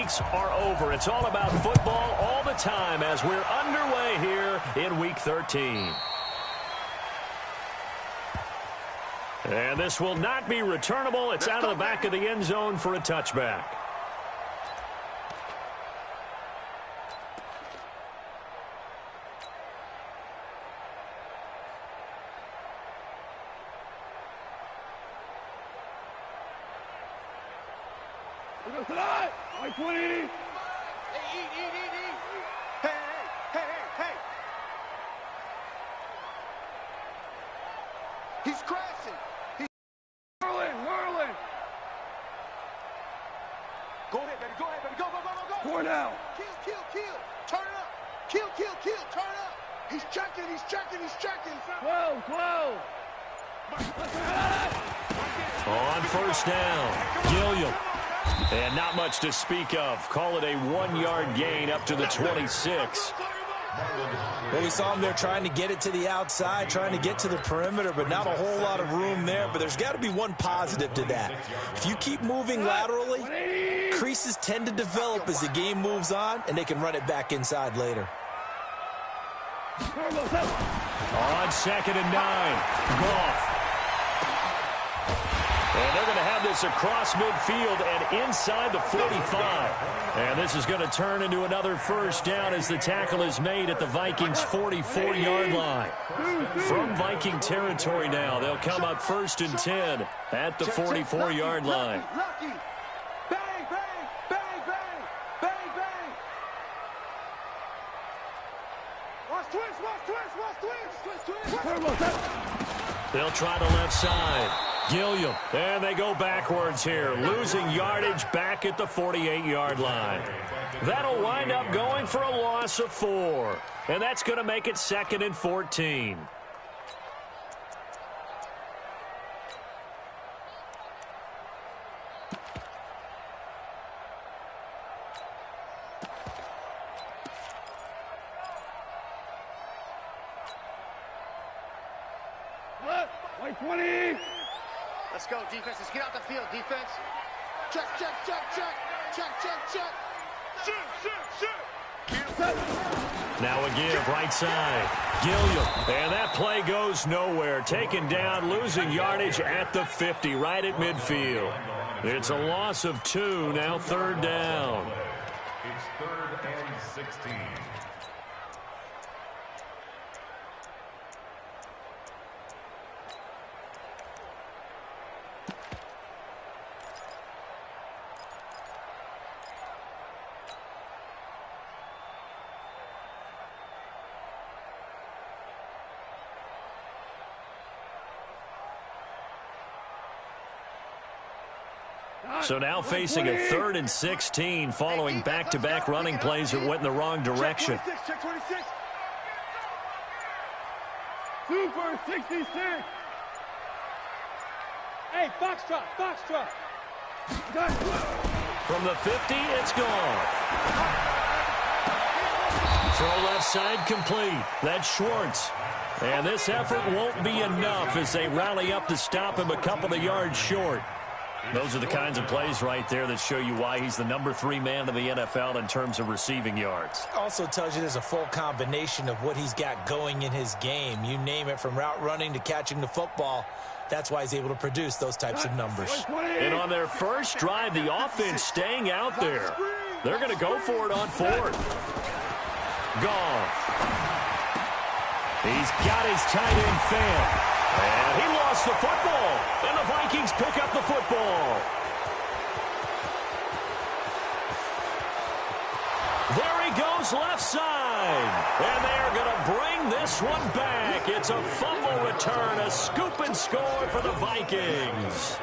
weeks are over. It's all about football all the time as we're underway here in Week 13. And this will not be returnable. It's out of the back of the end zone for a touchback. Hey, eat. Hey. He's crashing. He's whirling. Go ahead, baby. Go. 4 now. Kill. Turn it up. Kill. Turn it up. He's checking. 12. On first down, Gilliam. And not much to speak of. Call it a 1-yard gain up to the 26. Well, we saw him there trying to get it to the outside, trying to get to the perimeter, but not a whole lot of room there. But there's got to be one positive to that. If you keep moving laterally, creases tend to develop as the game moves on, and they can run it back inside later. On 2nd and 9, Goff. And they're going to have this across midfield and inside the 45. And this is going to turn into another first down as the tackle is made at the Vikings' 44-yard line. From Viking territory now, they'll come up 1st and 10 at the 44-yard line. They'll try the left side. Gilliam, and they go backwards here, losing yardage back at the 48-yard line. That'll wind up going for a loss of 4, and that's going to make it 2nd and 14. White 20. Let's go, defense. Let's get out the field, defense. Check. Now a give, right side. Gilliam, and that play goes nowhere. Taken down, losing yardage at the 50, right at midfield. It's a loss of 2, now 3rd down. It's 3rd and 16. So now facing a 3rd and 16 following back-to-back running plays that went in the wrong direction. Check 26. Super 66. Hey, Foxtrot. From the 50, it's gone. Throw left side complete. That's Schwartz. And this effort won't be enough as they rally up to stop him a couple of yards short. Those are the kinds of plays right there that show you why he's the number 3 man in the NFL in terms of receiving yards. Also tells you there's a full combination of what he's got going in his game. You name it, from route running to catching the football. That's why he's able to produce those types of numbers. And on their first drive, the offense staying out there. They're going to go for it on 4th. Goff. He's got his tight end fan. And he lost the football. And the Vikings pick up the football. There he goes left side. And they're going to bring this one back. It's a fumble return, a scoop and score for the Vikings.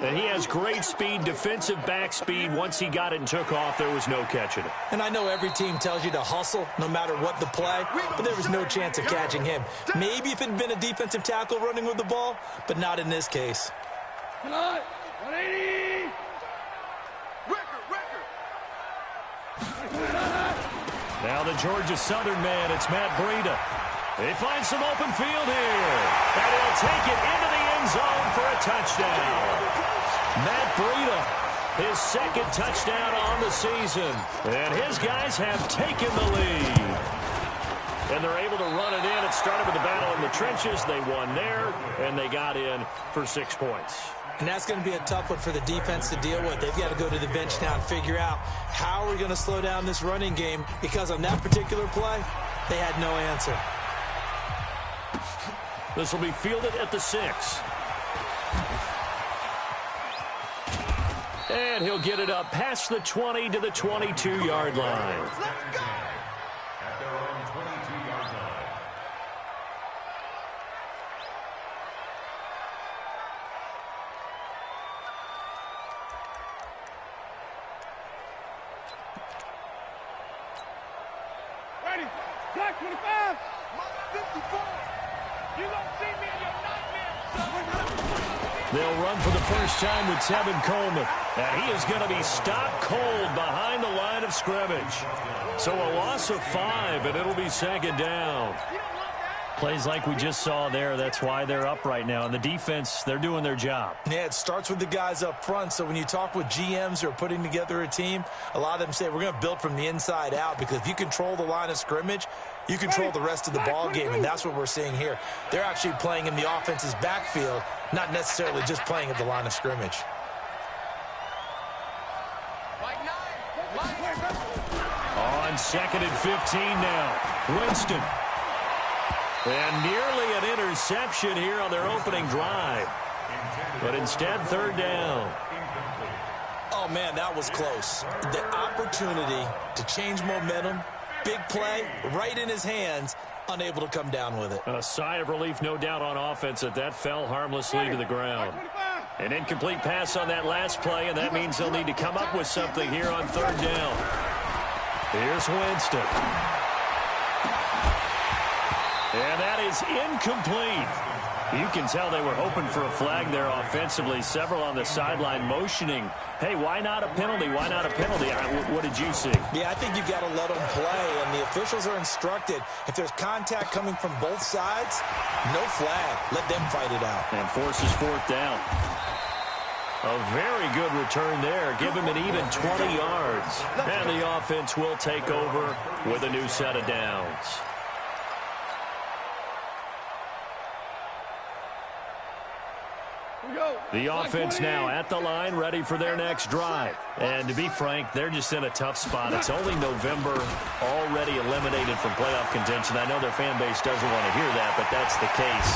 And he has great speed, defensive back speed. Once he got it and took off, there was no catching it. And I know every team tells you to hustle no matter what the play, but there was no chance of catching him. Maybe if it had been a defensive tackle running with the ball, but not in this case. 180. Record. Now the Georgia Southern man, it's Matt Breida. They find some open field here. And he'll take it into the end zone for a touchdown. Matt Breida his second touchdown on the season. And his guys have taken the lead. And they're able to run it in. It started with the battle in the trenches. They won there, and they got in for 6 points. And that's going to be a tough one for the defense to deal with. They've got to go to the bench now and figure out how are we going to slow down this running game, because on that particular play, they had no answer. This will be fielded at the 6. And he'll get it up past the 20 to the 22-yard line. At their own 22-yard line. Ready. Black 25. 54. You don't see me in your nightmares. They'll run for the first time with Tevin Coleman. And he is going to be stopped cold behind the line of scrimmage. So a loss of 5, and it'll be second down. Plays like we just saw there. That's why they're up right now. And the defense, they're doing their job. Yeah, it starts with the guys up front. So when you talk with GMs who are putting together a team, a lot of them say we're going to build from the inside out, because if you control the line of scrimmage, you control the rest of the ball game, and that's what we're seeing here. They're actually playing in the offense's backfield, not necessarily just playing at the line of scrimmage. On second and 15 now, Winston. And nearly an interception here on their opening drive. But instead, third down. Oh, man, that was close. The opportunity to change momentum, big play, right in his hands, unable to come down with it. A sigh of relief, no doubt, on offense that fell harmlessly to the ground. An incomplete pass on that last play, and that means they'll need to come up with something here on third down. Here's Winston. And that is incomplete. You can tell they were hoping for a flag there offensively. Several on the sideline motioning, hey, why not a penalty? Why not a penalty? What did you see? Yeah, I think you've got to let them play, and the officials are instructed, if there's contact coming from both sides, no flag. Let them fight it out. And forces fourth down. A very good return there. Give him an even 20 yards. And the offense will take over with a new set of downs. The offense now at the line, ready for their next drive. And to be frank, they're just in a tough spot. It's only November, already eliminated from playoff contention. I know their fan base doesn't want to hear that, but that's the case.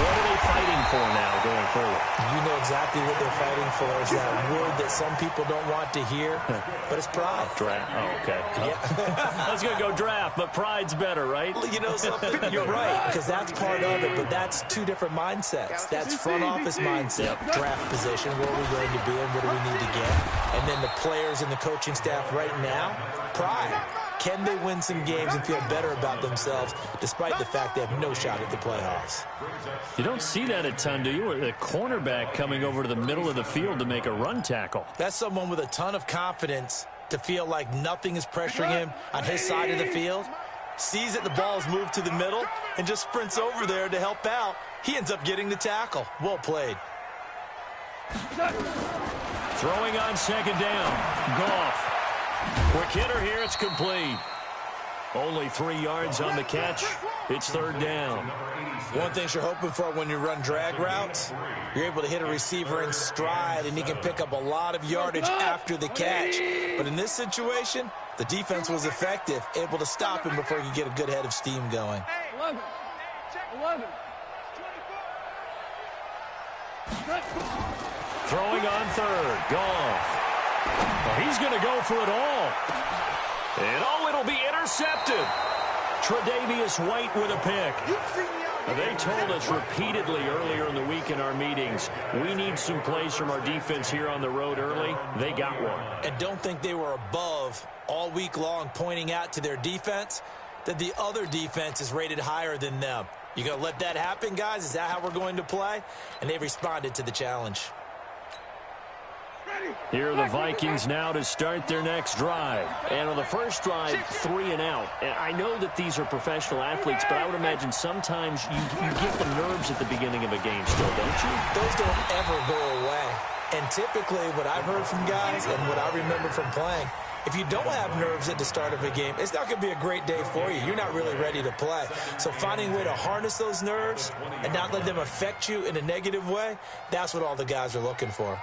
What are they fighting for now going forward? You know exactly what they're fighting for. Is that word that some people don't want to hear, but it's pride. Draft. Oh, okay. Yeah. I was going to go draft, but pride's better, right? You know something? You're right, because that's part of it, but that's two different mindsets. That's front office mindset, draft position, where we're going to be and what do we need to get. And then the players and the coaching staff right now, pride. Can they win some games and feel better about themselves despite the fact they have no shot at the playoffs? You don't see that a ton, do you? The cornerback coming over to the middle of the field to make a run tackle. That's someone with a ton of confidence to feel like nothing is pressuring him on his side of the field. Sees that the ball is moved to the middle and just sprints over there to help out. He ends up getting the tackle. Well played. Throwing on second down. Goff. Quick hitter here. It's complete. Only 3 yards on the catch. It's third down. One thing you're hoping for when you run drag routes, you're able to hit a receiver in stride, and he can pick up a lot of yardage after the catch. But in this situation, the defense was effective, able to stop him before he could get a good head of steam going. 11. Throwing on third. Goff. Well, he's going to go for it all. And it'll be intercepted. Tre'Davious White with a pick. They told us repeatedly earlier in the week in our meetings, we need some plays from our defense here on the road early. They got one. And don't think they were above all week long, pointing out to their defense that the other defense is rated higher than them. You going to let that happen, guys? Is that how we're going to play? And they responded to the challenge. Here are the Vikings now to start their next drive. And on the first drive, 3 and out. And I know that these are professional athletes, but I would imagine sometimes you get the nerves at the beginning of a game still, don't you? Those don't ever go away. And typically what I've heard from guys and what I remember from playing, if you don't have nerves at the start of a game, it's not going to be a great day for you. You're not really ready to play. So finding a way to harness those nerves and not let them affect you in a negative way, that's what all the guys are looking for.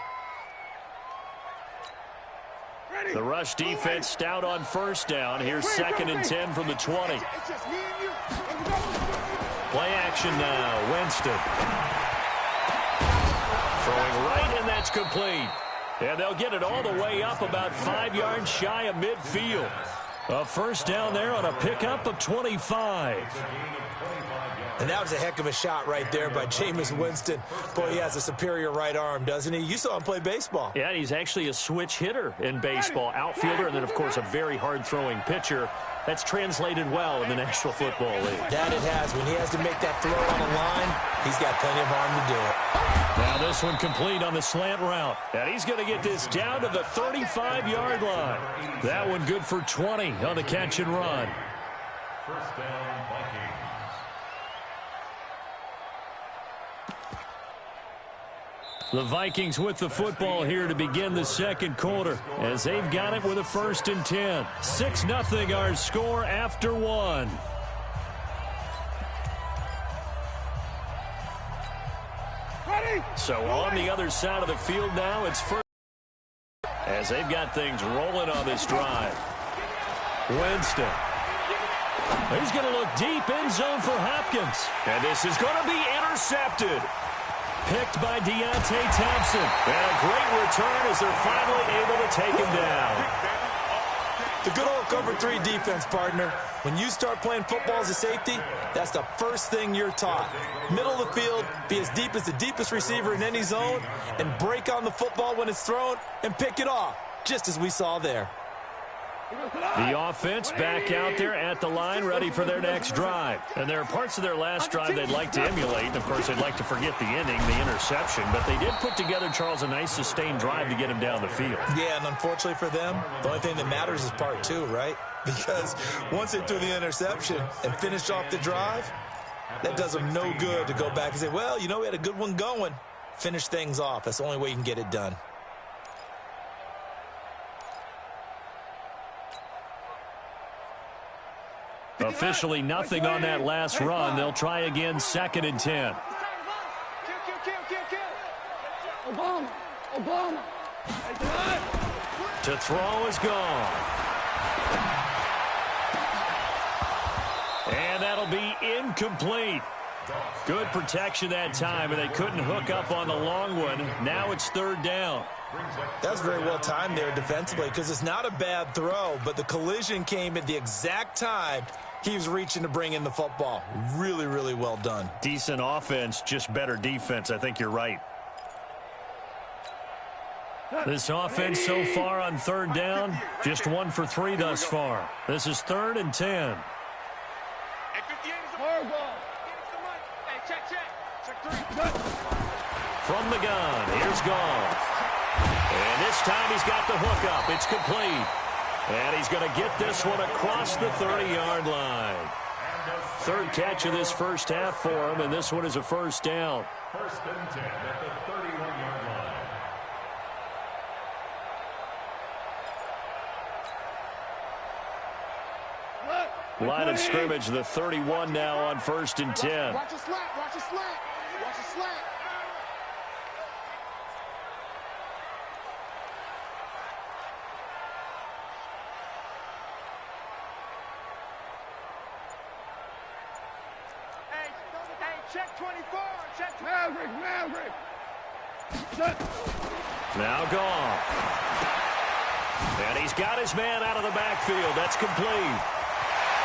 The rush defense stout on first down. Here's 2nd and 10 from the 20. Play action now. Winston. Throwing right, and that's complete. And they'll get it all the way up about 5 yards shy of midfield. A first down there on a pickup of 25. And that was a heck of a shot right there by Jameis Winston. Boy, he has a superior right arm, doesn't he? You saw him play baseball. Yeah, he's actually a switch hitter in baseball. Outfielder, and then, of course, a very hard-throwing pitcher. That's translated well in the National Football League. That it has. When he has to make that throw on the line, he's got plenty of arm to do it. Now this one complete on the slant route. And he's going to get this down to the 35-yard line. That one good for 20 on the catch and run. First down, Vikings. The Vikings with the football here to begin the second quarter as they've got it with a 1st and 10. 6-0 our score after 1. So on the other side of the field now, it's first as they've got things rolling on this drive. Winston. He's going to look deep in zone for Hopkins. And this is going to be intercepted. Picked by Deontay Thompson. And a great return as they're finally able to take him down. The good old cover 3 defense, partner. When you start playing football as a safety, that's the first thing you're taught. Middle of the field, be as deep as the deepest receiver in any zone, and break on the football when it's thrown and pick it off, just as we saw there. The offense back out there at the line, ready for their next drive. And there are parts of their last drive they'd like to emulate. And, of course, they'd like to forget the inning, the interception. But they did put together, Charles, a nice sustained drive to get him down the field. Yeah, and unfortunately for them, the only thing that matters is part 2, right? Because once they threw the interception and finished off the drive, that does them no good to go back and say, well, you know, we had a good one going. Finish things off. That's the only way you can get it done. Officially nothing on that last run. They'll try again, 2nd and 10. Obama. To throw is gone. And that'll be incomplete. Good protection that time, and they couldn't hook up on the long one. Now it's 3rd down. That's very well timed there defensively because it's not a bad throw, but the collision came at the exact time he was reaching to bring in the football. Really, really well done. Decent offense, just better defense. I think you're right. This offense so far on 3rd down, just 1 for 3 thus far. This is 3rd and 10. From the gun, here's Goff. And this time he's got the hook up. It's complete. And he's going to get this one across the 30-yard line. 3rd catch of this first half for him, and this one is a first down. 1st and 10 at the 31-yard line. Line of scrimmage, the 31 now on 1st and 10. Watch a slant, watch a slant, watch a slant. Check 24. Check Maverick. Now Goff. And he's got his man out of the backfield. That's complete.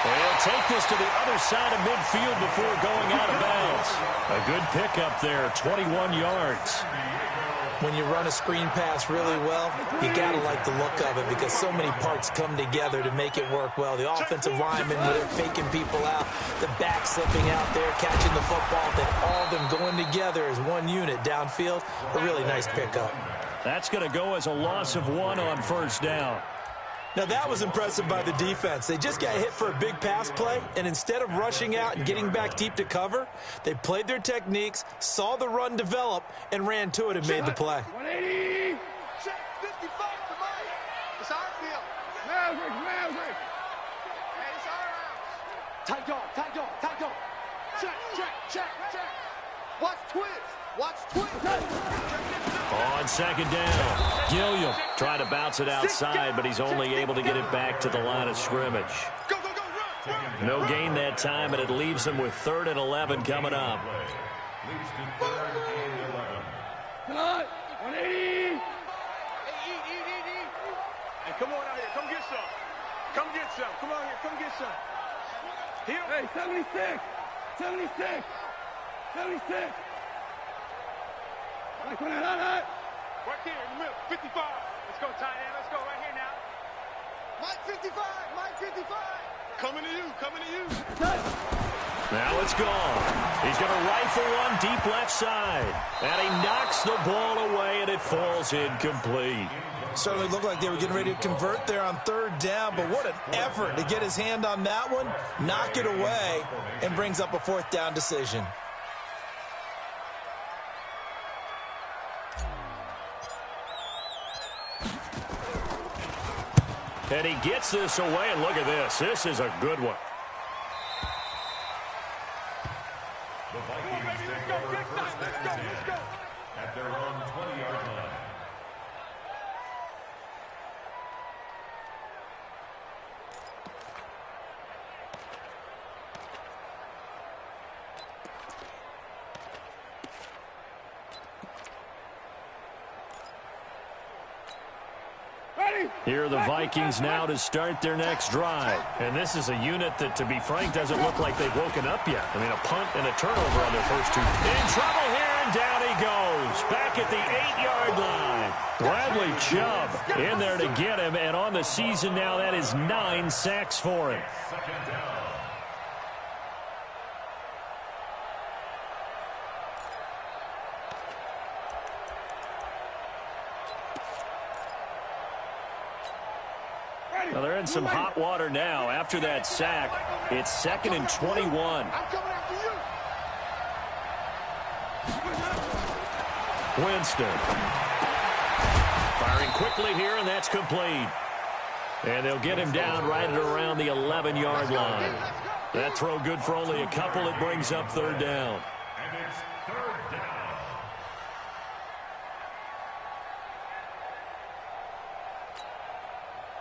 And he'll take this to the other side of midfield before going out of bounds. A good pickup there, 21 yards. When you run a screen pass really well, you got to like the look of it because so many parts come together to make it work well. The offensive linemen, they're faking people out, the back slipping out there, catching the football, then all of them going together as one unit downfield. A really nice pickup. That's going to go as a loss of 1 on 1st down. Now, that was impressive by the defense. They just got hit for a big pass play, and instead of rushing out and getting back deep to cover, they played their techniques, saw the run develop, and ran to it and made the play. 180. Kill. Maverick. Hey, it's all around. Tight dog. Check. Watch twist. On second down, Gilliam trying to bounce it outside, but he's only able to get it back to the line of scrimmage. Go, run. No gain that time, and it leaves him with 3rd and 11 coming up. Leads to 3rd and 11. Tonight, 180. Eat. Hey, come on out here. Come get some. Come on here. Come get some. Here. Hey, 76. Like when right here in the middle. 55. Let's go, tight end. Let's go right here now. Mike 55. Coming to you. Now it's gone. He's going to rifle one deep left side. And he knocks the ball away, and it falls incomplete. Certainly looked like they were getting ready to convert there on 3rd down, but what an effort to get his hand on that one, knock it away, and brings up a 4th down decision. And he gets this away, and look at this. This is a good one. The Vikings take over 1st and 10 at their own 20-yard line. Here are the Vikings now to start their next drive. And this is a unit that, to be frank, doesn't look like they've woken up yet. I mean, a punt and a turnover on their first 2. In trouble here, and down he goes. Back at the 8-yard line. Bradley Chubb in there to get him. And on the season now, that is 9 sacks for him. 2nd down. Well, they're in some hot water now. After that sack, it's 2nd and 21. I'm coming after you. Winston. Firing quickly here, and that's complete. And they'll get him down right at around the 11-yard line. That throw good for only a couple. It brings up 3rd down. And it's 3rd down.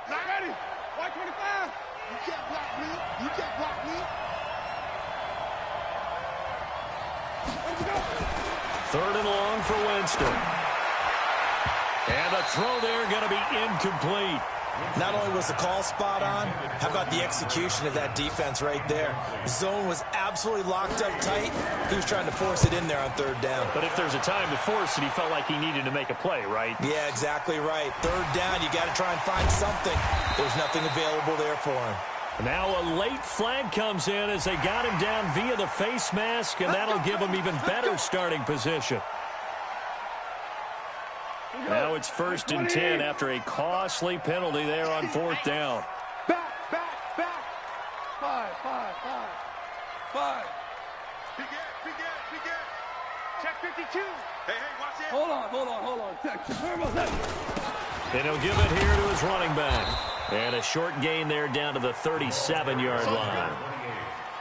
Ready? 125. You can't block me. 3rd and long for Winston. And the throw there going to be incomplete. Not only was the call spot on, how about the execution of that defense right there? Zone was absolutely locked up tight. He was trying to force it in there on 3rd down. But if there's a time to force it, he felt like he needed to make a play, right? Yeah, exactly right. 3rd down, you got to try and find something. There's nothing available there for him. Now a late flag comes in as they got him down via the face mask, and that'll give him even better starting position. Now it's 1st and 10 after a costly penalty there on 4th down. Back. 5. Big Ed. Check 52. Hey, watch it. Hold on. Check. And he'll give it here to his running back. And a short gain there down to the 37-yard line.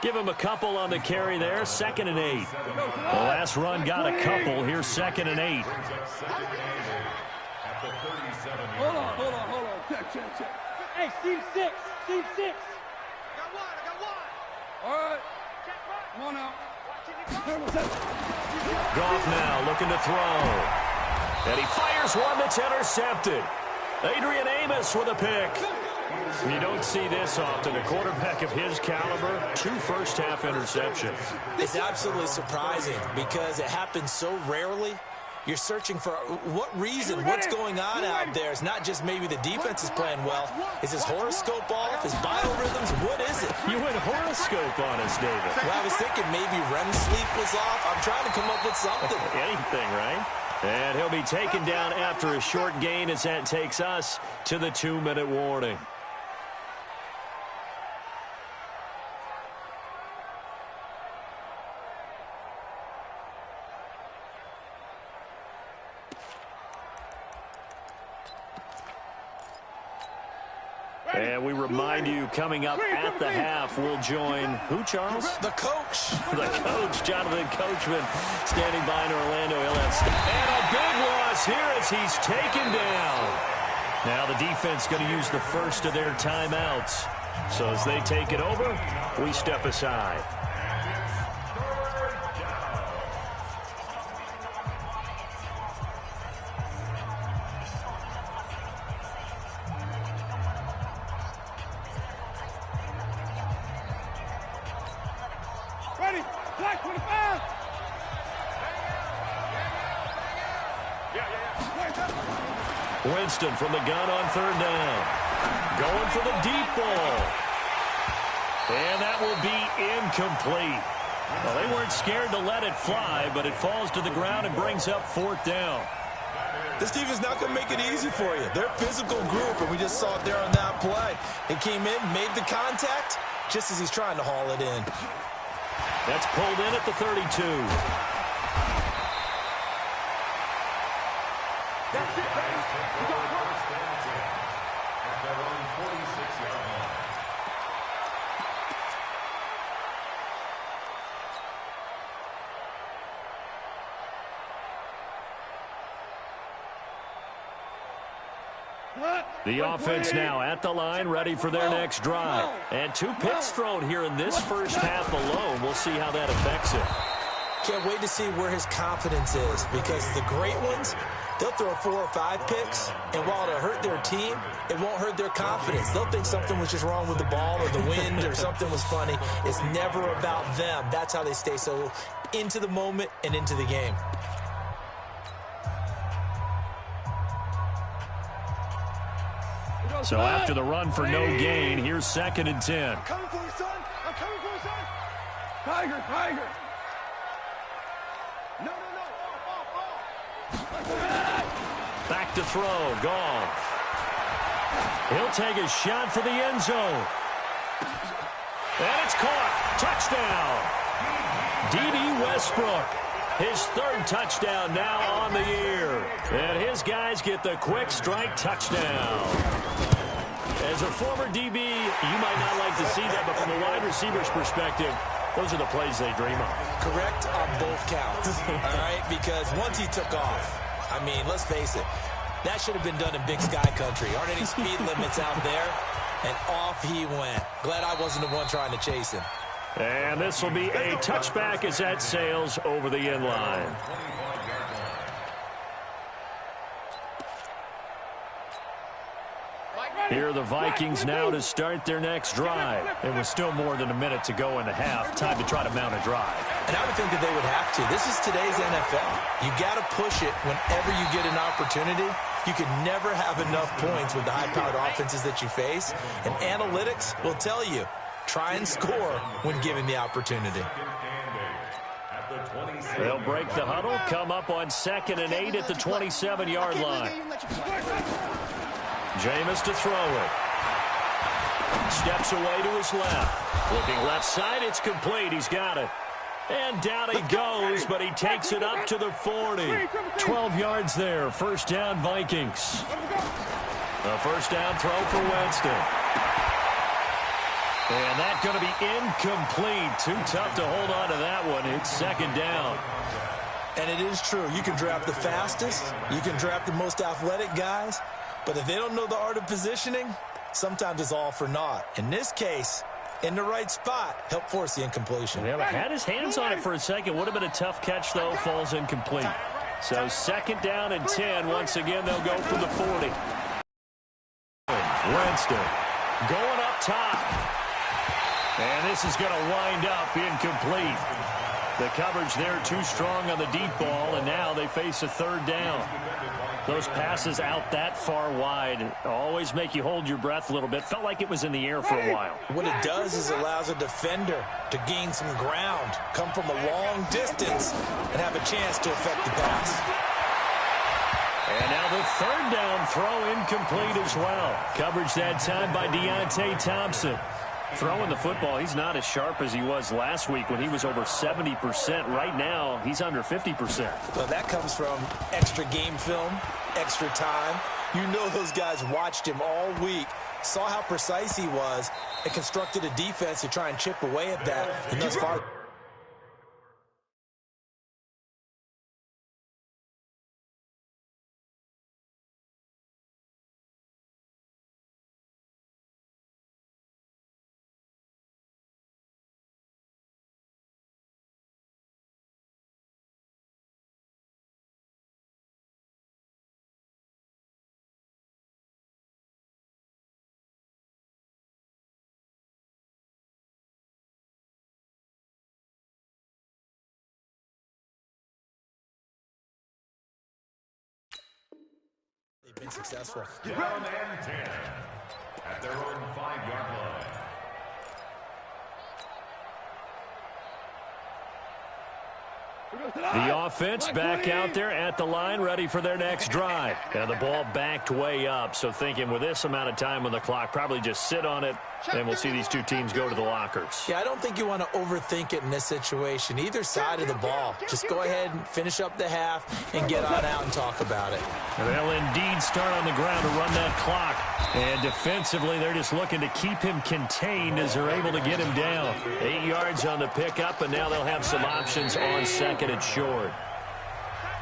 Give him a couple on the carry there. 2nd and 8. The last run got a couple. Here's 2nd and 8. Hold on. Check. Hey, Steve 6. I got one. All right. Come on now. Goff now looking to throw. And he fires one that's intercepted. Adrian Amos with a pick. You don't see this often. A quarterback of his caliber, 2 first-half interceptions. It's absolutely surprising because it happens so rarely. You're searching for what reason, what's going on out there. It's not just maybe the defense is playing well. Is his horoscope off? His biorhythms? What is it? You went horoscope on us, David. Well, I was thinking maybe REM sleep was off. I'm trying to come up with something. Anything, right? And he'll be taken down after a short gain as that takes us to the 2-minute warning. And we remind you, coming up at the half, we'll join who, Charles? The coach. The coach, Jonathan Coachman, standing by in Orlando. He'll have and a big loss here as he's taken down. Now the defense going to use the first of their timeouts. So as they take it over, we step aside. Ready, black 25. Winston from the gun on third down. Going for the deep ball. And that will be incomplete. Well, they weren't scared to let it fly, but it falls to the ground and brings up fourth down. This team is not going to make it easy for you. They're a physical group, and we just saw it there on that play. He came in, made the contact, just as he's trying to haul it in. That's pulled in at the 32. That's it, baby. We got First down at their own 46-yard line. The offense now at the line, ready for their next drive. And 2 picks thrown here in this first half alone. We'll see how that affects it. Can't wait to see where his confidence is, because the great ones, they'll throw 4 or 5 picks, and while it'll hurt their team, it won't hurt their confidence. They'll think something was just wrong with the ball or the wind or something was funny. It's never about them. That's how they stay so into the moment and into the game. So after the run for no gain, here's 2nd and 10. I'm coming for you, son. I'm coming for you, son. Tiger, Tiger. No. Back to throw. Goff. He'll take a shot for the end zone. And it's caught. Touchdown. D.D. Westbrook. His 3rd touchdown now on the year. And his guys get the quick strike touchdown. As a former DB, you might not like to see that, but from the wide receiver's perspective, those are the plays they dream of. Correct on both counts, all right? Because once he took off, I mean, let's face it, that should have been done in Big Sky country. Aren't any speed limits out there? And off he went. Glad I wasn't the one trying to chase him. And this will be a touchback as that sails over the end line. Here are the Vikings now to start their next drive. It was still more than a minute to go in the half. Time to try to mount a drive. And I would think that they would have to. This is today's NFL. You got to push it whenever you get an opportunity. You can never have enough points with the high-powered offenses that you face. And analytics will tell you, try and score when given the opportunity. They'll break the huddle, come up on 2nd and 8 at the 27-yard line. Jameis to throw it. Steps away to his left. Looking left side, it's complete. He's got it. And down he goes, but he takes it up to the 40. 12 yards there. First down, Vikings. A first down throw for Winston. And that's going to be incomplete. Too tough to hold on to that one. It's 2nd down. And it is true. You can draft the fastest. You can draft the most athletic guys. But if they don't know the art of positioning, sometimes it's all for naught. In this case, in the right spot, help force the incompletion. Yeah, had his hands on it for a second. Would have been a tough catch, though. Falls incomplete. So 2nd down and 10. Once again, they'll go for the 40. Winston going up top. And this is going to wind up incomplete. The coverage there too strong on the deep ball, and now they face a 3rd down. Those passes out that far wide always make you hold your breath a little bit. Felt like it was in the air for a while. What it does is allows a defender to gain some ground, come from a long distance, and have a chance to affect the pass. And now the 3rd down throw incomplete as well. Coverage that time by Deontay Thompson. Throwing the football, he's not as sharp as he was last week when he was over 70%. Right now, he's under 50%. Well, that comes from extra game film, extra time. You know those guys watched him all week saw how precise he was, and constructed a defense to try and chip away at that. And thus far, they've been successful. Down and 10 at their own 5-yard line. The offense back out there at the line, ready for their next drive. And the ball backed way up, so thinking with this amount of time on the clock, probably just sit on it, and we'll see these two teams go to the lockers. Yeah, I don't think you want to overthink it in this situation. Either side of the ball. Just go ahead and finish up the half and get on out and talk about it. And they'll indeed start on the ground to run that clock. And defensively, they're just looking to keep him contained as they're able to get him down. 8 yards on the pickup, and now they'll have some options on second and short.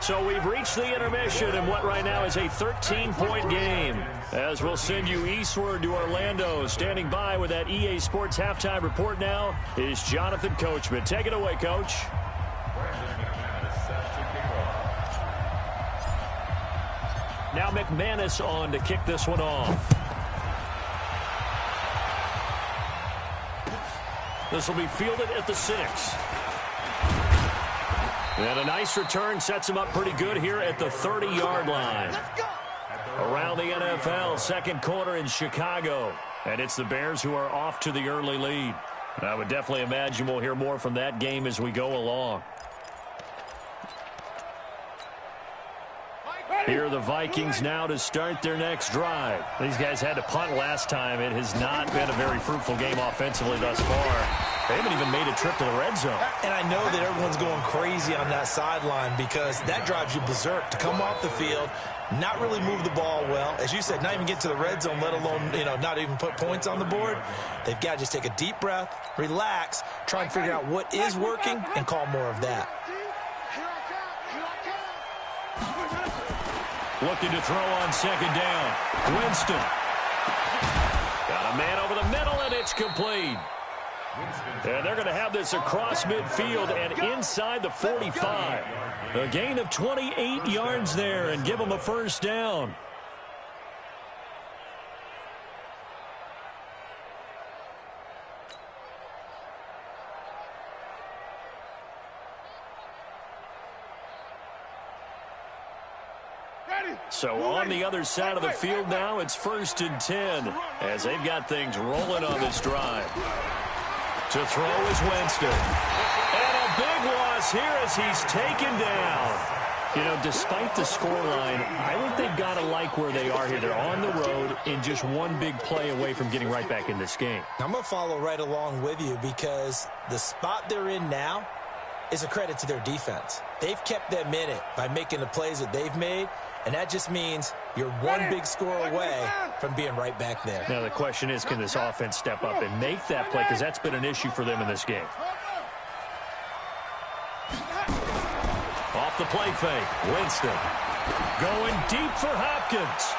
So we've reached the intermission in what right now is a 13-point game. As we'll send you eastward to Orlando. Standing by with that EA Sports halftime report now is Jonathan Coachman. Take it away, Coach. Now McManus on to kick this one off. This will be fielded at the 6. And a nice return sets him up pretty good here at the 30-yard line. Around the NFL, second quarter in Chicago. And it's the Bears who are off to the early lead. And I would definitely imagine we'll hear more from that game as we go along. Here are the Vikings now to start their next drive. These guys had to punt last time. It has not been a very fruitful game offensively thus far. They haven't even made a trip to the red zone. And I know that everyone's going crazy on that sideline because that drives you berserk to come off the field, not really move the ball well. As you said, not even get to the red zone, let alone, not even put points on the board. They've got to just take a deep breath, relax, try and figure out what is working, and call more of that. Looking to throw on second down. Winston. Got a man over the middle, and it's complete. And they're going to have this across midfield and inside the 45. A gain of 28 yards there and give them a first down. So on the other side of the field now, it's 1st and 10 as they've got things rolling on this drive. To throw is Winston. And a big loss here as he's taken down. Despite the scoreline, I think they've got to like where they are here. They're on the road and just one big play away from getting right back in this game. I'm going to follow right along with you because the spot they're in now is a credit to their defense. They've kept them in it by making the plays that they've made, and that just means you're one big score away from being right back there. Now the question is, can this offense step up and make that play? Because that's been an issue for them in this game. Off the play fake, Winston. Going deep for Hopkins.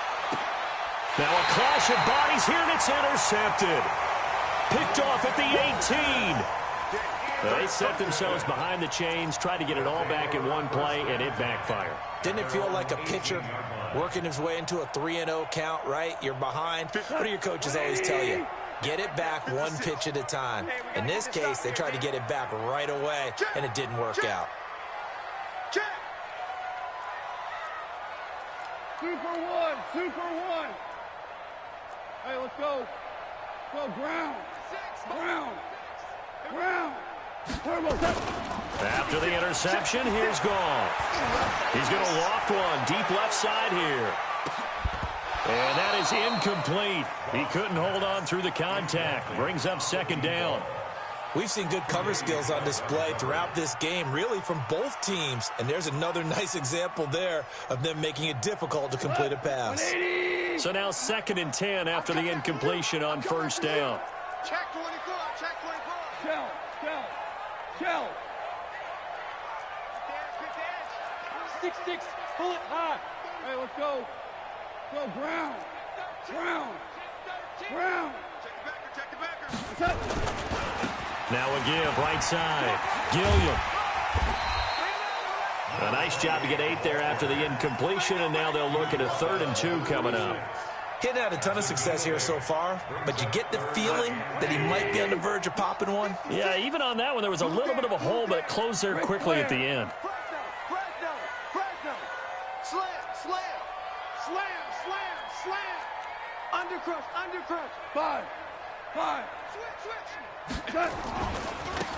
Now a clash of bodies here, and it's intercepted. Picked off at the 18. They set themselves behind the chains, tried to get it all back in one play, and it backfired. Didn't it feel like a pitcher working his way into a 3-0 count, right? You're behind. What do your coaches always tell you? Get it back one pitch at a time. In this case, they tried to get it back right away, and it didn't work out. Super one. Hey, let's go. Go, ground. After the interception, here's Goff. He's going to loft one deep left side here. And that is incomplete. He couldn't hold on through the contact. Brings up second down. We've seen good cover skills on display throughout this game, really from both teams. And there's another nice example there of them making it difficult to complete a pass. So now 2nd and 10 after the incompletion on first down. Check 24. Check 24. Shell. 6-6. Pull it high. Hey, let's go. Go, Brown. Check the backer. Now a give, right side. Gilliam. A nice job to get 8 there after the incompletion, and now they'll look at a 3rd and 2 coming up. Hitting out a ton of success here so far, but you get the feeling that he might be on the verge of popping one. Yeah, even on that one, there was a little bit of a hole, but it closed there quickly at the end. Undercrush. 5. Switch.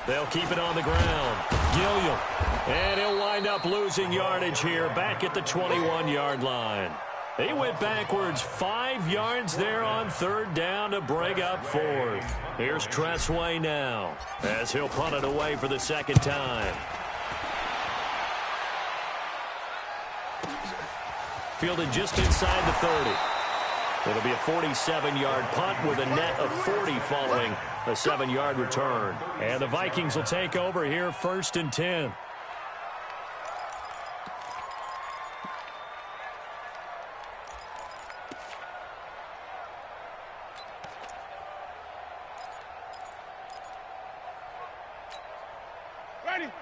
They'll keep it on the ground. Gilliam. And he'll wind up losing yardage here back at the 21-yard line. He went backwards 5 yards there on 3rd down to bring up 4th. Here's Tressway now as he'll punt it away for the 2nd time. Fielded just inside the 30. It'll be a 47-yard punt with a net of 40 following a 7-yard return. And the Vikings will take over here 1st and 10.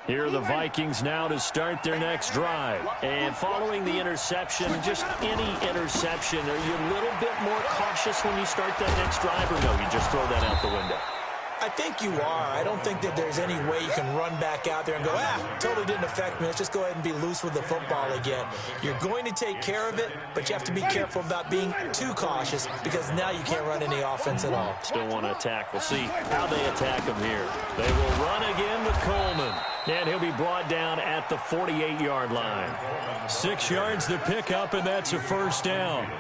Here are the Vikings now to start their next drive. And following the interception, just any interception, are you a little bit more cautious when you start that next drive, or no, you just throw that out the window? I think you are. I don't think that there's any way you can run back out there and go, totally didn't affect me. Let's just go ahead and be loose with the football again. You're going to take care of it, but you have to be careful about being too cautious because now you can't run any offense at all. Still want to attack. We'll see how they attack him here. They will run again with Coleman. And he'll be brought down at the 48-yard line. 6 yards to pick up, and that's a 1st down.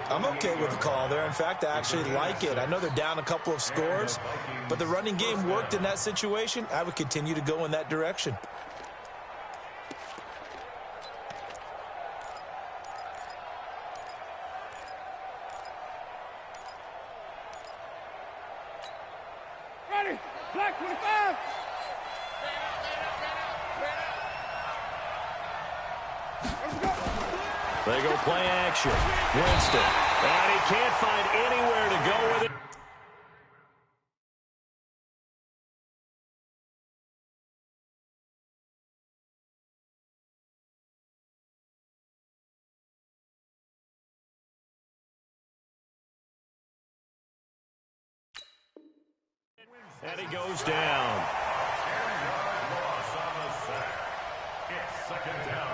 I'm okay with the call there. In fact, I actually like it. I know they're down a couple of scores, but the running game worked in that situation. I would continue to go in that direction. Ready. Black 25. They go play action. Winston. And he can't find anywhere to go with it. And he goes down. It's 2nd down.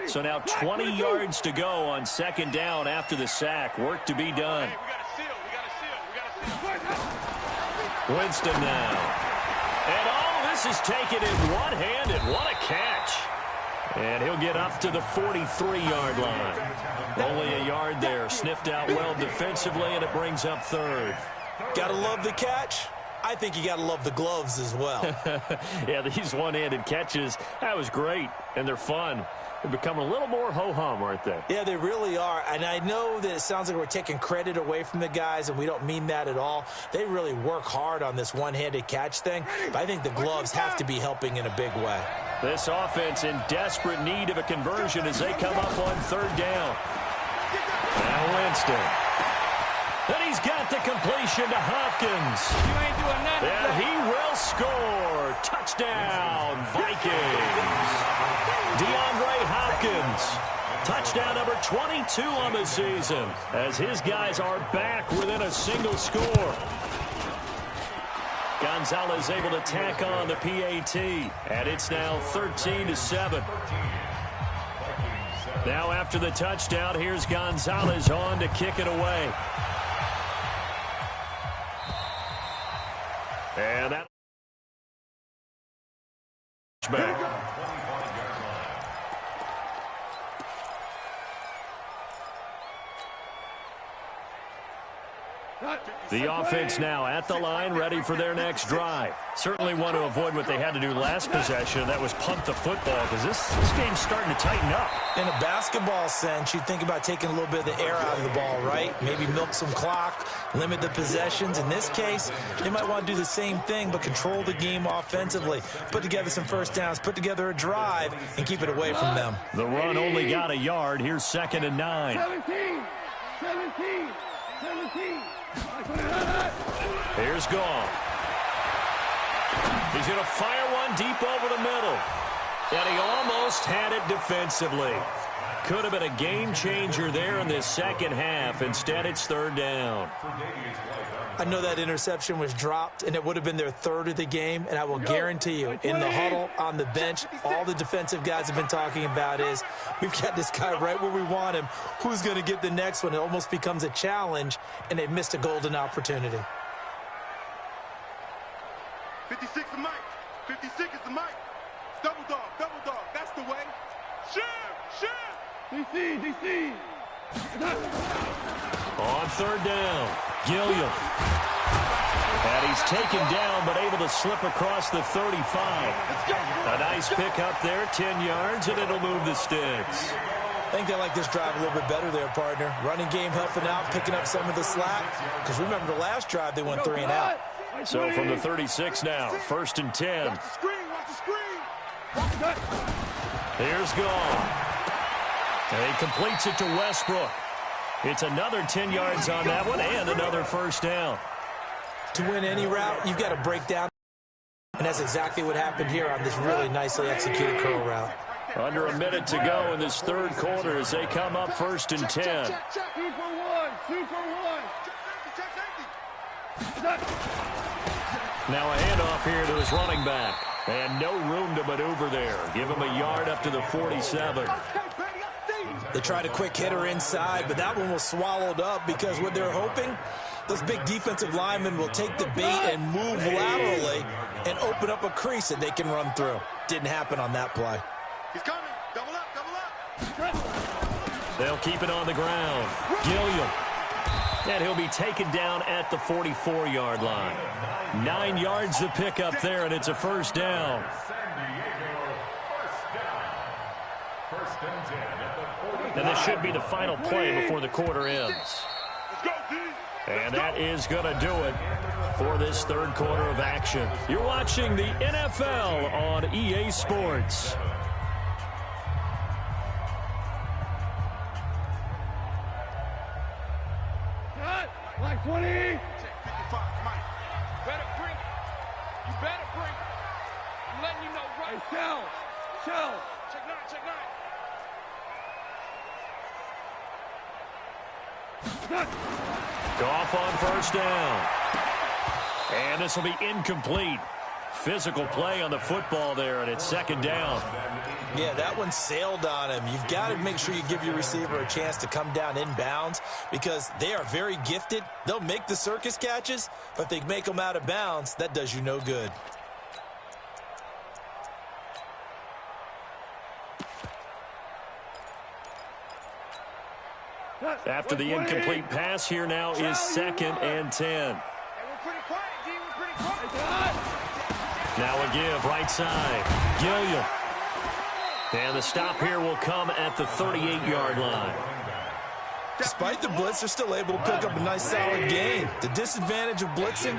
So now 20 yards to go on 2nd down after the sack. Work to be done. Hey, we got to seal. Winston now. And all this is taken in one-handed. What a catch. And he'll get up to the 43-yard line. Only a yard there. Sniffed out well defensively, and it brings up 3rd. Gotta love the catch. I think you gotta love the gloves as well. Yeah, these one-handed catches, that was great, and they're fun. They're becoming a little more ho-hum, aren't they? Yeah, they really are. And I know that it sounds like we're taking credit away from the guys, and we don't mean that at all. They really work hard on this one-handed catch thing, but I think the gloves have to be helping in a big way. This offense in desperate need of a conversion as they come up on 3rd down. Now Winston. And he's got the completion to Hopkins. You ain't doing nothing. And he will score. Touchdown, Vikings. DeAndre Hopkins. Touchdown number 22 on the season as his guys are back within a single score. Gonzalez able to tack on the PAT, and it's now 13-7. Now after the touchdown, here's Gonzalez on to kick it away. And that back. The offense now at the line, ready for their next drive. Certainly want to avoid what they had to do last possession. That was punt the football, because this game's starting to tighten up. In a basketball sense, you think about taking a little bit of the air out of the ball, right? Maybe milk some clock, limit the possessions. In this case, they might want to do the same thing, but control the game offensively. Put together some first downs, put together a drive, and keep it away from them. The run only got a yard. Here's 2nd and 9. 17. Here's Goff. He's going to fire one deep over the middle. And he almost had it defensively. Could have been a game changer there in this second half. Instead, it's 3rd down. I know that interception was dropped, and it would have been their 3rd of the game, and I will guarantee you, in the huddle, on the bench, all the defensive guys have been talking about is, we've got this guy right where we want him. Who's going to get the next one? It almost becomes a challenge, and they missed a golden opportunity. 56 is Mike. 56 is the Mike. Double dog. That's the way. Shoot. DC. On 3rd down, Gilliam. And he's taken down, but able to slip across the 35. A nice pick up there, 10 yards, and it'll move the sticks. I think they like this drive a little bit better there, partner. Running game helping out, picking up some of the slack. Because remember the last drive, they went 3 and out. So from the 36 now, 1st and 10. Watch the screen. Here's Goff. And he completes it to Westbrook. It's another 10 yards on that one and another 1st down. To win any route, you've got to break down. And that's exactly what happened here on this really nicely executed curl route. Under a minute to go in this 3rd quarter as they come up 1st and 10. 2 for 1. Now a handoff here to his running back. And no room to maneuver there. Give him a yard up to the 47. They tried a quick hitter inside, but that one was swallowed up because what they're hoping, those big defensive linemen will take the bait and move laterally and open up a crease that they can run through. Didn't happen on that play. He's coming. Double up. They'll keep it on the ground. Gilliam. And he'll be taken down at the 44-yard line. 9 yards to pick up there, and it's a 1st down. And this should be the final play before the quarter ends. And that is going to do it for this 3rd quarter of action. You're watching the NFL on EA Sports. Like 20. Check 55, Mike. Better bring it. You better bring it. I'm letting you know right. Hey, Shell. Check 9. Goff on 1st down. And this will be incomplete. Physical play on the football there, and it's 2nd down. Yeah, that one sailed on him. You've got to make sure you give your receiver a chance to come down inbounds because they are very gifted. They'll make the circus catches, but if they make them out of bounds, that does you no good. After the incomplete pass, here now is 2nd and 10. Hey, we're pretty quiet, D. We're pretty quiet. Now a give, right side. Gilliam. And the stop here will come at the 38-yard line. Despite the blitz, they're still able to pick up a nice solid gain. The disadvantage of blitzing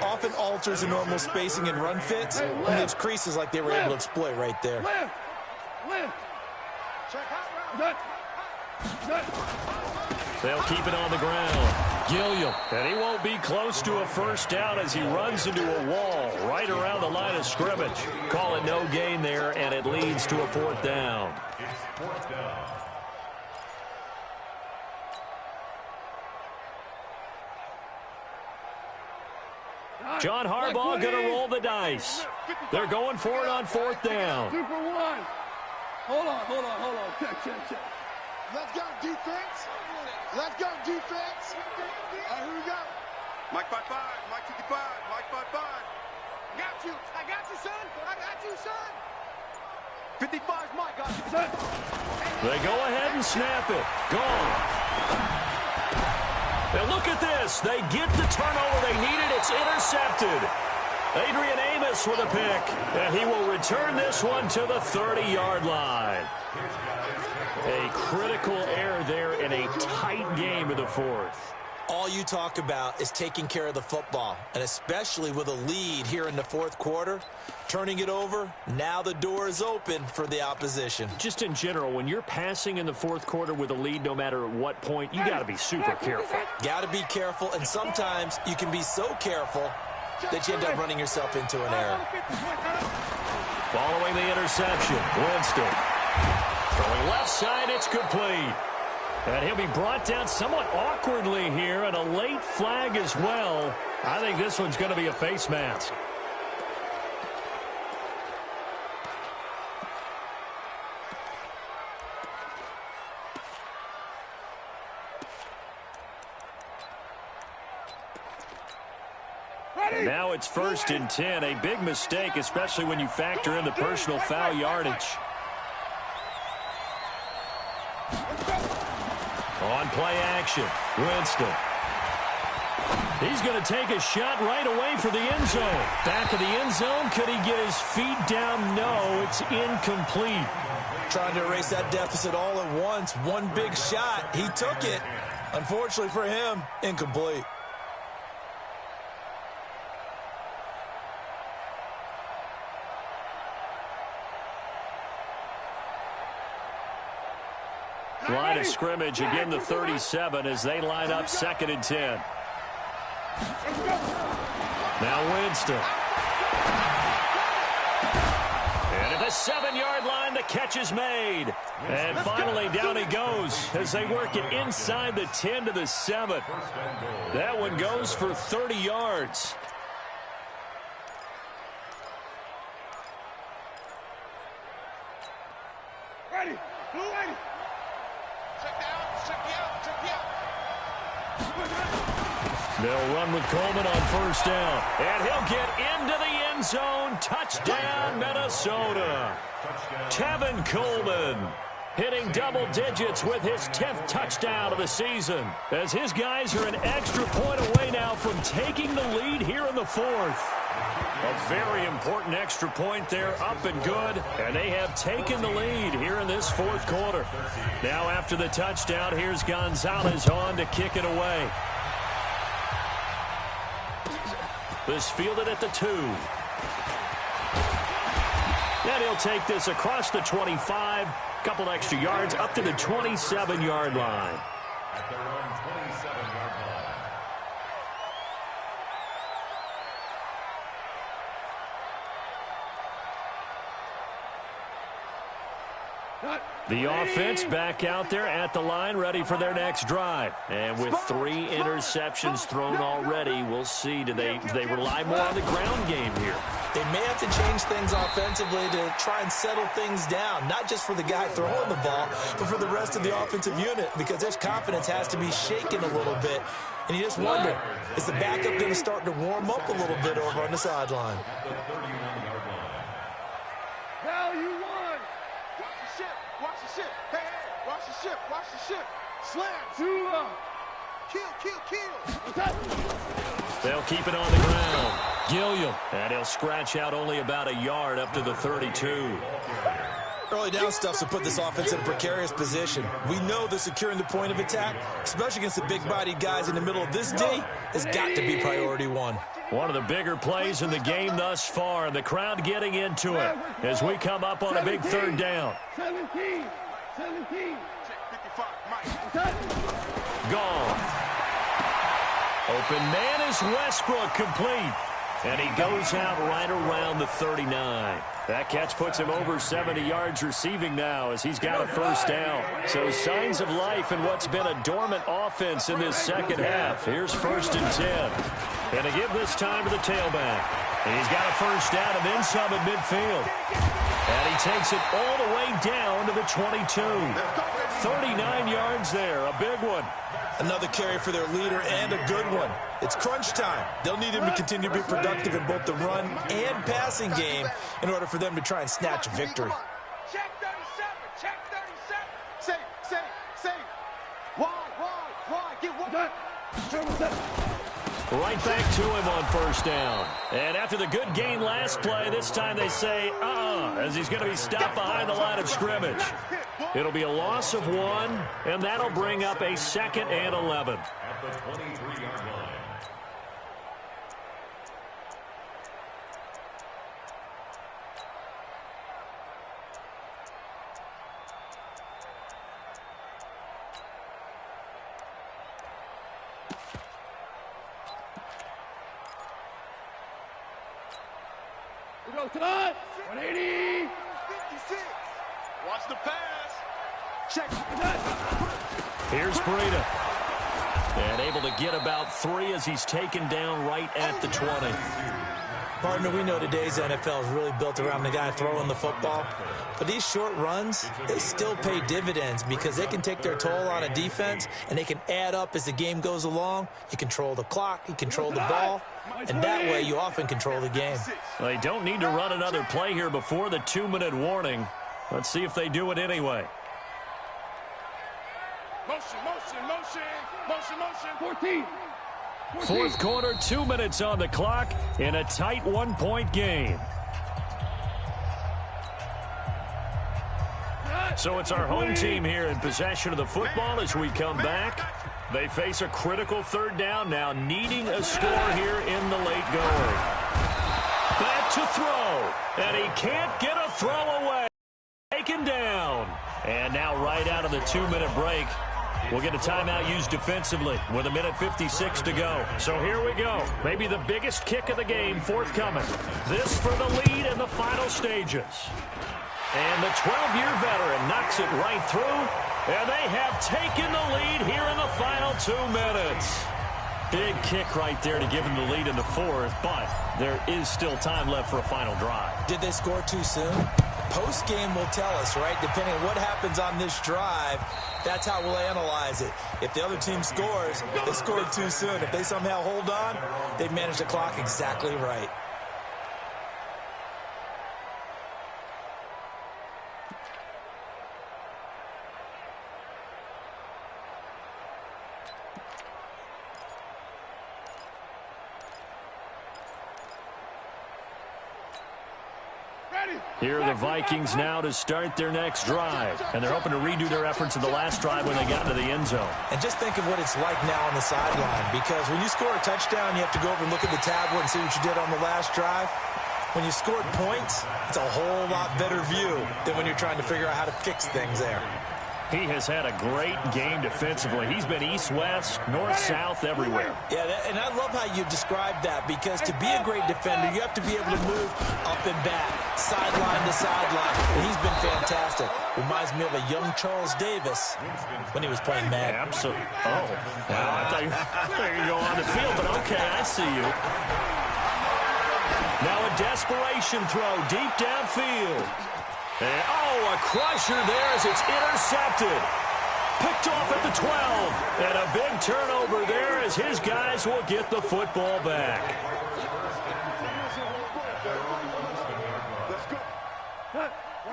often alters the normal spacing and run fits, and those creases like they were able to exploit right there. They'll keep it on the ground. Gilliam. And he won't be close to a 1st down as he runs into a wall right around the line of scrimmage. Call it no gain there, and it leads to a 4th down. It's 4th down. John Harbaugh going to roll the dice. They're going for it on 4th down. 2 for 1. Hold on. Check. Let's go, defense. Who we got? Mike 55, Mike 55, Mike 55. I got you, son. 55's Mike, got you. They go ahead and snap it. Gone. And look at this. They get the turnover they needed. It's intercepted. Adrian Amos with a pick, and he will return this one to the 30-yard line. A critical error there in a tight game in the fourth. All you talk about is taking care of the football, and especially with a lead here in the fourth quarter, turning it over, now the door is open for the opposition. Just in general, when you're passing in the fourth quarter with a lead, no matter at what point, you got to be super careful. Got to be careful, and sometimes you can be so careful that you end up running yourself into an error. Following the interception, Winston. Throwing left side, it's complete. And he'll be brought down somewhat awkwardly here, and a late flag as well. I think this one's going to be a face mask. And now it's 1st and 10. A big mistake, especially when you factor in the personal foul yardage. On play action, Winston. He's going to take a shot right away for the end zone. Back of the end zone. Could he get his feet down? No, it's incomplete. Trying to erase that deficit all at once. One big shot. He took it. Unfortunately for him, incomplete. Line of scrimmage, again the 37 as they line up 2nd and 10. Now Winston. And at the 7-yard line, the catch is made. And finally down he goes as they work it inside the 10 to the 7. That one goes for 30 yards. Ready, blue ready. They'll run with Coleman on 1st down. And he'll get into the end zone. Touchdown, Minnesota. Tevin Coleman hitting double digits with his 10th touchdown of the season, as his guys are an extra point away now from taking the lead here in the fourth. A very important extra point there, up and good, and they have taken the lead here in this fourth quarter. Now after the touchdown, here's Gonzalez on to kick it away. This fielded at the 2. And he'll take this across the 25, couple extra yards up to the 27-yard line. At their own 27-yard line. The offense back out there at the line, ready for their next drive. And with 3 interceptions thrown already, we'll see, do they rely more on the ground game here? They may have to change things offensively to try and settle things down, not just for the guy throwing the ball, but for the rest of the offensive unit, because their confidence has to be shaken a little bit. And you just wonder, is the backup going to start to warm up a little bit over on the sideline? Now you won. Watch the ship. Watch the ship. Hey, hey. Watch the ship. Watch the ship. Slam. Kill. They'll keep it on the ground. Gilliam. And he'll scratch out only about a yard up to the 32. Early down stuff to put this offense in a precarious position. We know that securing the point of attack, especially against the big-bodied guys in the middle of this D, has got to be priority one. One of the bigger plays in the game thus far, and the crowd getting into it as we come up on a big 3rd down. 17. 55. Mike. Gone. Open man is Westbrook, complete. And he goes out right around the 39. That catch puts him over 70 yards receiving now as he's got a 1st down. So signs of life in what's been a dormant offense in this second half. Here's 1st and 10. And to give this time to the tailback. And he's got a 1st down and then some at midfield. And he takes it all the way down to the 22. 39 yards there, a big one. Another carry for their leader and a good one. It's crunch time. They'll need him to continue to be productive in both the run and passing game in order for them to try and snatch a victory. Check 37. Check 37. Say. Wide. Get one. Right back to him on first down. And after the good gain last play, this time they say, as he's going to be stopped behind the line of scrimmage. It'll be a loss of 1, and that'll bring up a 2nd and 11. At the 23-yard line. We go tonight. 180. 56. Watch the pass. Check. Here's Breida. And able to get about 3 as he's taken down right at the 20. Partner, we know today's NFL is really built around the guy throwing the football. But these short runs, they still pay dividends because they can take their toll on a defense and they can add up as the game goes along. You control the clock, you control the ball, and that way you often control the game. They don't need to run another play here before the 2-minute warning. Let's see if they do it anyway. Motion, motion, motion, motion, motion. 14. Fourth quarter, 2 minutes on the clock in a tight 1-point game. So it's our home team here in possession of the football as we come back. They face a critical 3rd down now, needing a score here in the late going. Back to throw, and he can't get a throw away. Taken down. And now right out of the 2-minute break, we'll get a timeout used defensively with 1:56 to go. So here we go. Maybe the biggest kick of the game forthcoming. This for the lead in the final stages. And the 12-year veteran knocks it right through. And they have taken the lead here in the final 2 minutes. Big kick right there to give them the lead in the 4th, but there is still time left for a final drive. Did they score too soon? Post-game will tell us, right? Depending on what happens on this drive, that's how we'll analyze it. If the other team scores, they scored too soon. If they somehow hold on, they've managed the clock exactly right. Here are the Vikings now to start their next drive. And they're hoping to redo their efforts in the last drive when they got into the end zone. And just think of what it's like now on the sideline. Because when you score a touchdown, you have to go over and look at the tablet and see what you did on the last drive. When you scored points, it's a whole lot better view than when you're trying to figure out how to fix things there. He has had a great game defensively. He's been east-west, north-south, everywhere. Yeah, and I love how you described that, because to be a great defender, you have to be able to move up and back, sideline to sideline. And he's been fantastic. Reminds me of a young Charles Davis when he was playing Madden. Absolutely. Oh, wow. I thought you were going to go on the field, but okay, I see you. Now a desperation throw deep downfield. And, a crusher there as it's intercepted. Picked off at the 12. And a big turnover there as his guys will get the football back.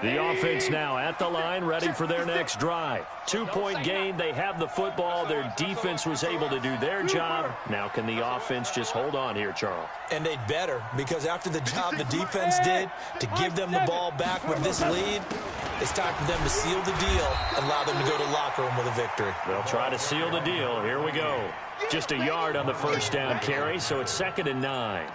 The offense now at the line, ready for their next drive. 2-point gain. They have the football. Their defense was able to do their job. Now can the offense just hold on here, Charles? And they'd better, because after the job the defense did to give them the ball back with this lead, it's time for them to seal the deal and allow them to go to the locker room with a victory. They'll try to seal the deal. Here we go. Just a yard on the first down carry, so it's 2nd and 9.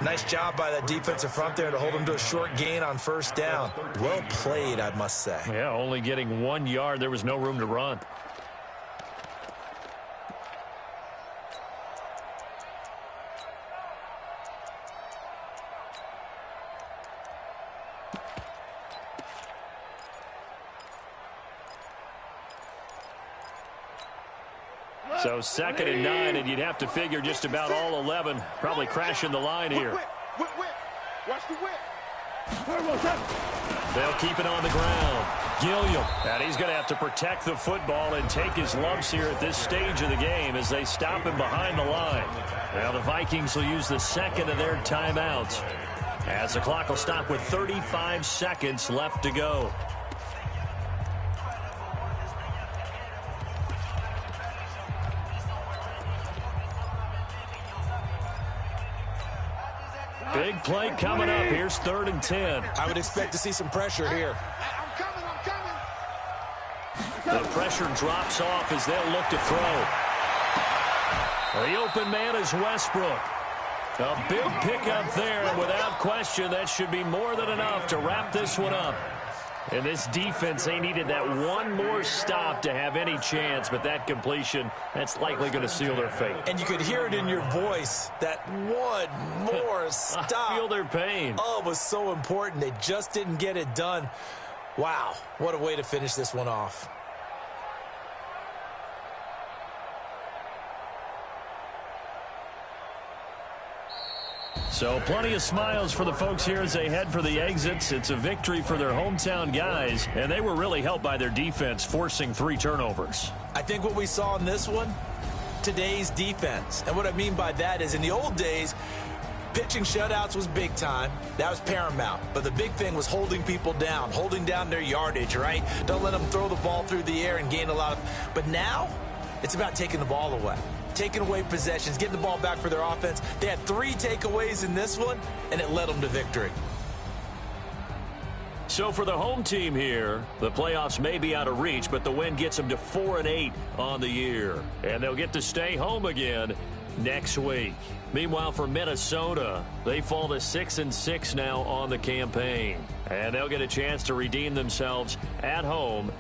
Nice job by that defensive front there to hold them to a short gain on first down. Well played, I must say. Yeah, only getting 1 yard. There was no room to run. So 2nd and 9, and you'd have to figure just about all 11 probably crashing the line here. Whip. Watch the whip. They'll keep it on the ground. Gilliam, and he's going to have to protect the football and take his lumps here at this stage of the game as they stop him behind the line. Now the Vikings will use the 2nd of their timeouts as the clock will stop with 35 seconds left to go. Big play coming up. Here's 3rd and 10. I would expect to see some pressure here. I'm coming. The pressure drops off as they'll look to throw. The open man is Westbrook. A big pickup there, and without question, that should be more than enough to wrap this one up. And this defense, they needed that one more stop to have any chance, but that completion, that's likely going to seal their fate. And you could hear it in your voice, that one more stop. I feel their pain. Oh, it was so important. They just didn't get it done. Wow, what a way to finish this one off. So plenty of smiles for the folks here as they head for the exits. It's a victory for their hometown guys, and they were really helped by their defense, forcing 3 turnovers. I think what we saw in this one, today's defense. And what I mean by that is in the old days, pitching shutouts was big time. That was paramount. But the big thing was holding people down, holding down their yardage, right? Don't let them throw the ball through the air and gain a lot of... But now, it's about taking the ball away. Taking away possessions, getting the ball back for their offense. They had 3 takeaways in this one, and it led them to victory. So for the home team here, the playoffs may be out of reach, but the win gets them to 4-8 on the year. And they'll get to stay home again next week. Meanwhile, for Minnesota, they fall to 6-6 now on the campaign. And they'll get a chance to redeem themselves at home